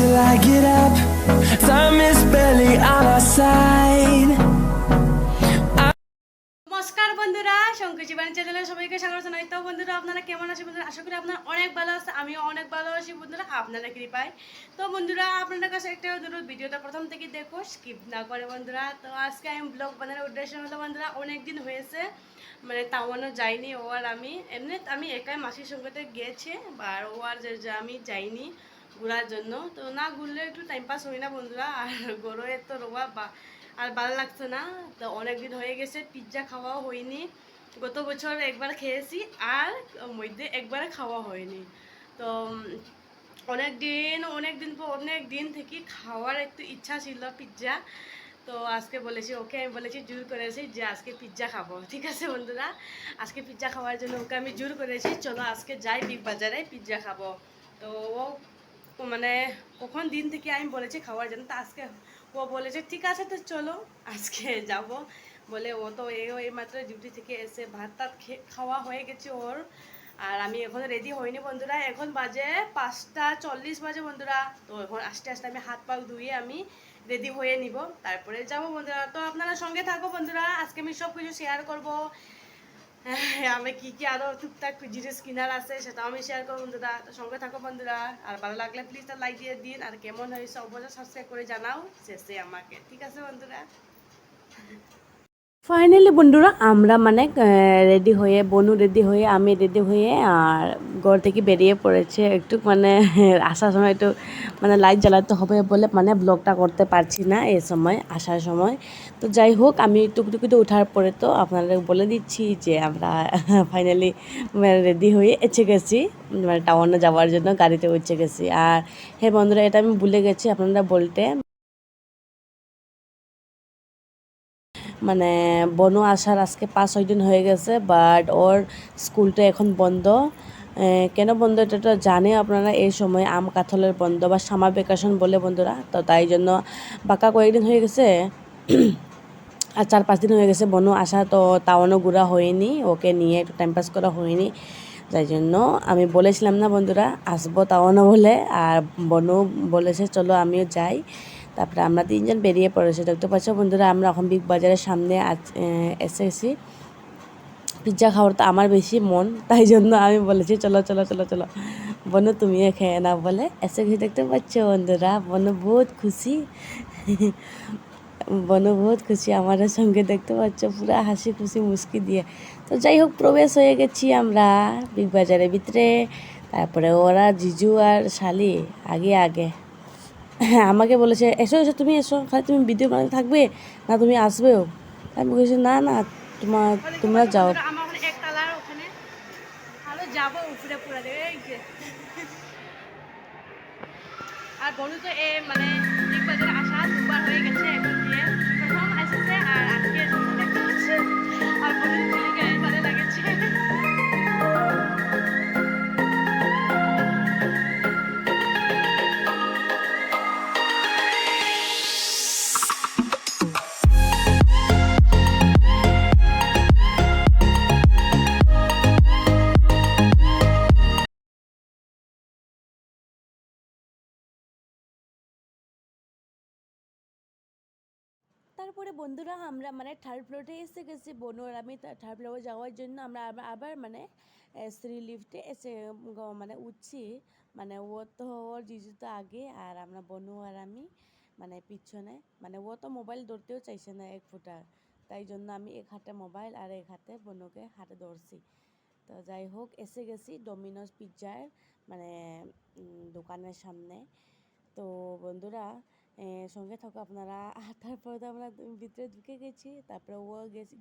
till I get up. Time is barely on our side. নমস্কার বন্ধুরা, শঙ্কুচি বাণী চ্যানেলে সবাইকে স্বাগত জানাই। তো বন্ধুরা, আপনারা কেমন আছেন বন্ধুরা? আশা করি আপনারা অনেক ভালো আছে, আমিও অনেক ভালো আছি বন্ধুরা, আপনারা কৃপায়। তো বন্ধুরা, আপনাদের কাছে একটা অনুরোধ, ভিডিওটা প্রথম থেকে দেখো, স্কিপ না করে বন্ধুরা। তো আজকে আমি ব্লগ বানানোর উদ্দেশ্য হলো বন্ধুরা, অনেক দিন হয়েছে মানে তাওয়ানো যাইনি। ও আর আমি একাই মাসির সঙ্গেতে গিয়েছি, আর ও আর যে আমি যাইনি ঘোরার জন্য। তো না ঘুরলে একটু টাইম পাস হয় না বন্ধুরা, আর গরমে তো রোবা বা আর ভালো লাগছে না। তো অনেক দিন হয়ে গেছে, পিৎজা খাওয়াও হয়নি। গত বছর একবার খেয়েছি, আর মধ্যে একবার খাওয়া হয়নি। তো অনেক দিন থেকে খাওয়ার একটু ইচ্ছা ছিল পিৎজা। তো আজকে বলেছি ওকে, আমি বলেছি জোর করেছি যে আজকে পিৎজা খাবো। ঠিক আছে বন্ধুরা, আজকে পিৎজা খাওয়ার জন্য ওকে আমি জোর করেছি, চলো আজকে যাই বিগ বাজারে পিৎজা খাবো। তো ও মানে কখন দিন থেকে আমি বলেছি খাওয়ার জন্য, তো আজকে ও বলেছে ঠিক আছে তো চলো আজকে যাব বলে। ও তো এই মাত্র ডিউটি থেকে এসে ভাত টাত খাওয়া হয়ে গেছে ওর। আর আমি এখন রেডি হইনি বন্ধুরা, এখন বাজে 5:40 বাজে বন্ধুরা। তো এখন আস্তে আস্তে আমি হাত পা ধুয়ে আমি রেডি হয়ে নিব, তারপরে যাব বন্ধুরা। তো আপনারা সঙ্গে থাকো বন্ধুরা, আজকে আমি সব কিছু শেয়ার করবো। আমি কি কি আরো টুকটাক জিনিস কিনার আছে সেটাও আমি শেয়ার করবো বন্ধুরা। তো সঙ্গে থাকো বন্ধুরা, আর ভালো লাগলে প্লিজ লাইক দিয়ে দিন, আর কেমন হয়েছে অবশ্যই সাবস্ক্রাইব করে জানাও শেষে আমাকে। ঠিক আছে বন্ধুরা। ফাইনালি বন্ধুরা, আমরা মানে রেডি হয়ে, বনু রেডি হয়ে, আমি রেডি হয়ে আর ঘর থেকে বেরিয়ে পড়েছে। একটু মানে আসার সময় একটু মানে লাইট জ্বালাতে হবে বলে মানে ব্লগটা করতে পারছি না এই সময়, আসার সময়। তো যাই হোক, আমি টুকটুকিতে ওঠার পরে তো আপনাদের বলে দিচ্ছি যে আমরা ফাইনালি রেডি হয়ে এসে গেছি, মানে টাউনে যাওয়ার জন্য গাড়িতে উঠে গেছি। আর হ্যাঁ বন্ধুরা, এটা আমি ভুলে গেছি আপনারা বলতে, মানে বনু আসার আজকে 5-6 দিন হয়ে গেছে, বাট ওর স্কুলটা এখন বন্ধ। কেন বন্ধ এটা তো জানে আপনারা, এই সময় আম কাঁঠালের বন্ধ বা সামার ভ্যাকেশন বলে বন্ধুরা। তো তাই জন্য বাঁকা কয়েকদিন হয়ে গেছে আর 4-5 দিন হয়ে গেছে বনু আসা, তো তাওয়ানো ঘোরা হয়নি, ওকে নিয়ে একটু টাইম পাস করা হয়নি। তাই জন্য আমি বলেছিলাম না বন্ধুরা আসবো তাওয়ানো বলে, আর বনু বলেছে চলো আমিও যাই। তারপরে আমরা 3জন বেরিয়ে পড়েছি। দেখতে পাচ্ছ বন্ধুরা, আমরা এখন বিগ বাজারের সামনে এসেছি। পিৎজা খাওয়ার তো আমার বেশি মন, তাই জন্য আমি বলেছি চলো চলো চলো চলো বনু তুমিও খেয়ে না বলে এসে গেছি। দেখতে পাচ্ছ বন্ধুরা, বনু বহুত খুশি। বনু বহুত খুশি আমাদের সঙ্গে, দেখতে পাচ্ছ পুরো হাসি খুশি মুস্কি দিয়ে। তো যাই হোক, প্রবেশ হয়ে গেছি আমরা বিগ বাজারের ভিতরে। তারপরে ওরা জিজু আর শালি আগে আগে আমাকে বলেছে এসো এসো তুমি এসো, খালি তুমি ভিডিও বানাতে থাকবে না, তুমি আসবেও। আমি বলেছি না না, তোমরা যাও। আর বনু তো মানে বিগ বাজারে আসা 2বার হয়ে গেছে এখন দিয়ে, প্রথম এসেছে আর আজকে এসেছে দেখতে পাচ্ছি। আর বনুর ফিলিংয়ে ভালো লাগেছে। তারপরে বন্ধুরা, আমরা মানে থার্ড ফ্লোরে এসে গেছি বনু আর আমি। থার্ড ফ্লোরে যাওয়ার জন্য আমরা আবার মানে সিঁড়ি লিফটে এসে মানে উঠছি। মানে ও তো ওর জিজু তো আগে, আর আমরা বনু আর আমি মানে পিছনে। মানে ও তো মোবাইল ধরতেও চাইছে না এক ফুটা, তাই জন্য আমি এক হাতে মোবাইল আর এক হাতে বনুকে হাতে ধরছি। তো যাই হোক, এসে গেছি ডোমিনোস পিৎজার মানে দোকানের সামনে। তো বন্ধুরা, সঙ্গে থাকো আপনারা। আর তারপরে তো আমরা ভিতরে ঢুকে গেছি। তারপরে ও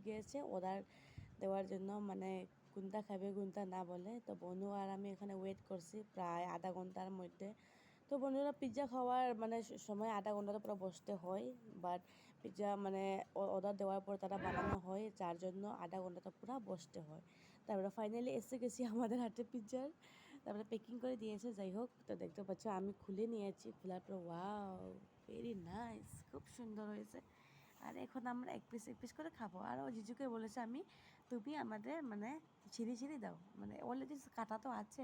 গিয়েছে অর্ডার দেওয়ার জন্য, মানে কোনটা খাবে কোনটা না বলে। তো বনু আর আমি এখানে ওয়েট করছি প্রায় আধা ঘন্টার মধ্যে। তো বন্ধুরা, পিৎজা খাওয়ার মানে সময় আধা ঘন্টা তো পুরো বসতে হয়, বাট পিৎজা মানে অর্ডার দেওয়ার পর তারা বানানো হয়, যার জন্য আধা ঘন্টা তো পুরো বসতে হয়। তারপরে ফাইনালি এসে গেছি আমাদের হাতে পিৎজার, তারপরে প্যাকিং করে দিয়েছে। যাই হোক, তো দেখতে পাচ্ছ আমি খুলে নিয়েছি, খোলার পর ওয়াও ভেরি নাইস, খুব সুন্দর হয়েছে। আর এখন আমরা এক পিস করে খাবো। আর ও জিজুকে বলেছে আমি, তুমি আমাদের মানে ছিঁড়ি দাও, মানে অলরেডি কাটা তো আছে,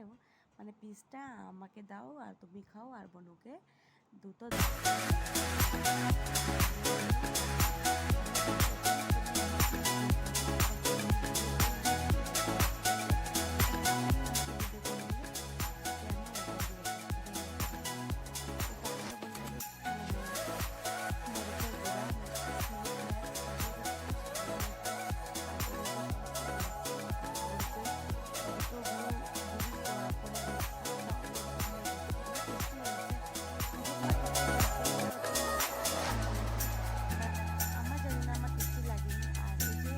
মানে পিসটা আমাকে দাও আর তুমি খাও আর বনুকে দ্রুত আমার জানি না আমার টেস্টি লাগেনি। আর এই যে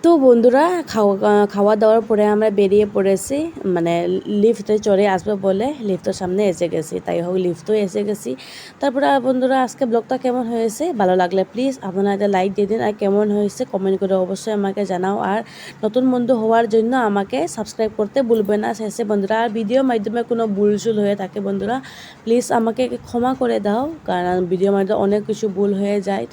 তো বন্ধুরা খাওয়া দাওয়ার পরে আমরা বেরিয়ে পড়েছি, মানে লিফটে চড়ে আসবে বলে লিফটের সামনে এসে গেছি, তাই হোক লিফটও এসে গেছি। তারপরে বন্ধুরা আজকে ব্লগটা কেমন হয়েছে, ভালো লাগলে প্লিজ আপনারা একটা লাইক দিয়ে দিন, আর কেমন হয়েছে কমেন্ট করে অবশ্যই আমাকে জানাও। আর নতুন বন্ধু হওয়ার জন্য আমাকে সাবস্ক্রাইব করতে ভুলবেন না শেষে বন্ধুরা। আর ভিডিওর মাধ্যমে কোনো ভুল হয়ে থাকে বন্ধুরা প্লিজ আমাকে ক্ষমা করে দাও, কারণ ভিডিওর মাধ্যমে অনেক কিছু ভুল হয়ে যায়।